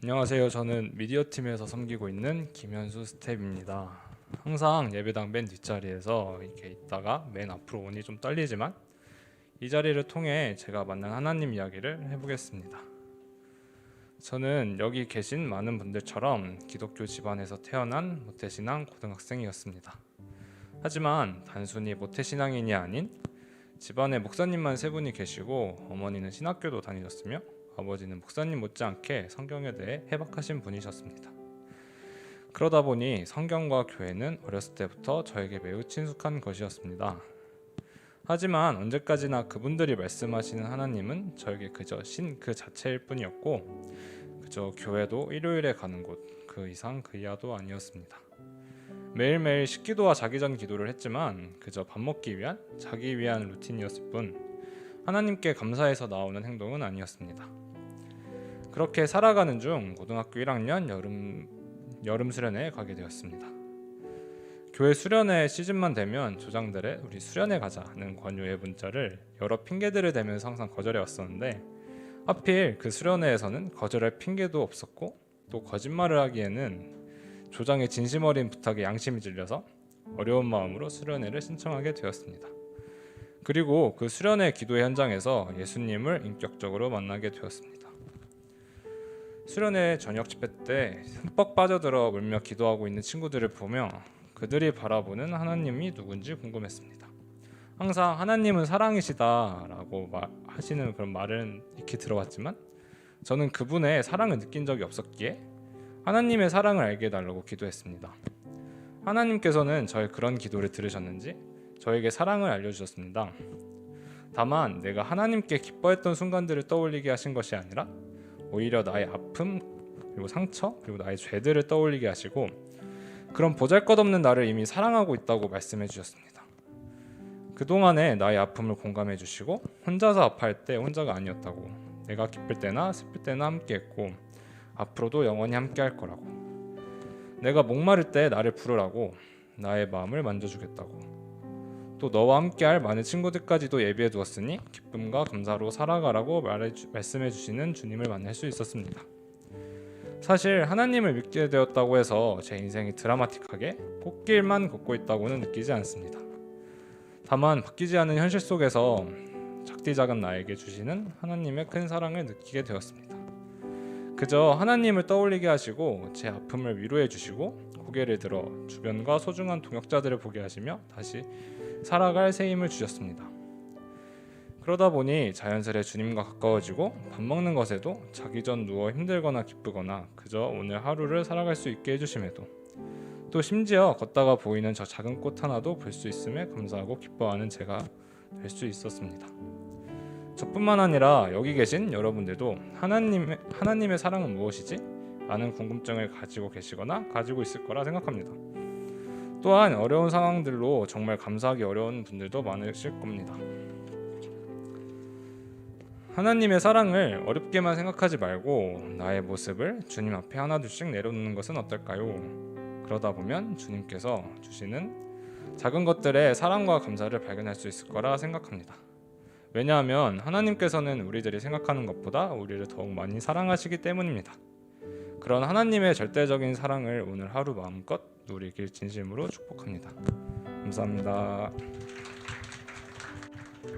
안녕하세요. 저는 미디어팀에서 섬기고 있는 김현수 스텝입니다. 항상 예배당 맨 뒷자리에서 이렇게 있다가 맨 앞으로 오니 좀 떨리지만 이 자리를 통해 제가 만난 하나님 이야기를 해보겠습니다. 저는 여기 계신 많은 분들처럼 기독교 집안에서 태어난 모태신앙 고등학생이었습니다. 하지만 단순히 모태신앙인이 아닌 집안에 목사님만 세 분이 계시고 어머니는 신학교도 다니셨으며 아버지는 목사님 못지않게 성경에 대해 해박하신 분이셨습니다. 그러다 보니 성경과 교회는 어렸을 때부터 저에게 매우 친숙한 것이었습니다. 하지만 언제까지나 그분들이 말씀하시는 하나님은 저에게 그저 신 그 자체일 뿐이었고 그저 교회도 일요일에 가는 곳 그 이상 그 이하도 아니었습니다. 매일매일 식기도와 자기 전 기도를 했지만 그저 밥 먹기 위한 자기 위한 루틴이었을 뿐 하나님께 감사해서 나오는 행동은 아니었습니다. 그렇게 살아가는 중 고등학교 1학년 여름 수련회에 가게 되었습니다. 교회 수련회 시즌만 되면 조장들의 우리 수련회 가자는 권유의 문자를 여러 핑계들을 대면서 항상 거절해 왔었는데 하필 그 수련회에서는 거절할 핑계도 없었고 또 거짓말을 하기에는 조장의 진심 어린 부탁에 양심이 질려서 어려운 마음으로 수련회를 신청하게 되었습니다. 그리고 그 수련회 기도회 현장에서 예수님을 인격적으로 만나게 되었습니다. 수련회 저녁 집회 때 흠뻑 빠져들어 울며 기도하고 있는 친구들을 보며 그들이 바라보는 하나님이 누군지 궁금했습니다. 항상 하나님은 사랑이시다라고 하시는 그런 말은 익히 들어왔지만 저는 그분의 사랑을 느낀 적이 없었기에 하나님의 사랑을 알게 해달라고 기도했습니다. 하나님께서는 저의 그런 기도를 들으셨는지 저에게 사랑을 알려주셨습니다. 다만 내가 하나님께 기뻐했던 순간들을 떠올리게 하신 것이 아니라 오히려 나의 아픔 그리고 상처 그리고 나의 죄들을 떠올리게 하시고 그런 보잘것없는 나를 이미 사랑하고 있다고 말씀해 주셨습니다. 그동안에 나의 아픔을 공감해 주시고 혼자서 아파할 때 혼자가 아니었다고 내가 기쁠 때나 슬플 때나 함께했고 앞으로도 영원히 함께할 거라고 내가 목마를 때 나를 부르라고 나의 마음을 만져주겠다고 또 너와 함께할 많은 친구들까지도 예비해 두었으니 기쁨과 감사로 살아가라고 말씀해 주시는 주님을 만날 수 있었습니다. 사실 하나님을 믿게 되었다고 해서 제 인생이 드라마틱하게 꽃길만 걷고 있다고는 느끼지 않습니다. 다만 바뀌지 않은 현실 속에서 작디 작은 나에게 주시는 하나님의 큰 사랑을 느끼게 되었습니다. 그저 하나님을 떠올리게 하시고 제 아픔을 위로해 주시고 고개를 들어 주변과 소중한 동역자들을 보게 하시며 다시 살아갈 새 힘을 주셨습니다. 그러다 보니 자연스레 주님과 가까워지고 밥 먹는 것에도 자기 전 누워 힘들거나 기쁘거나 그저 오늘 하루를 살아갈 수 있게 해주심에도 또 심지어 걷다가 보이는 저 작은 꽃 하나도 볼 수 있음에 감사하고 기뻐하는 제가 될 수 있었습니다. 저뿐만 아니라 여기 계신 여러분들도 하나님의 사랑은 무엇이지? 라는 궁금증을 가지고 계시거나 가지고 있을 거라 생각합니다. 또한 어려운 상황들로 정말 감사하기 어려운 분들도 많으실 겁니다. 하나님의 사랑을 어렵게만 생각하지 말고 나의 모습을 주님 앞에 하나둘씩 내려놓는 것은 어떨까요? 그러다 보면 주님께서 주시는 작은 것들의 사랑과 감사를 발견할 수 있을 거라 생각합니다. 왜냐하면 하나님께서는 우리들이 생각하는 것보다 우리를 더욱 많이 사랑하시기 때문입니다. 그런 하나님의 절대적인 사랑을 오늘 하루 마음껏 누리길 진심으로 축복합니다. 감사합니다.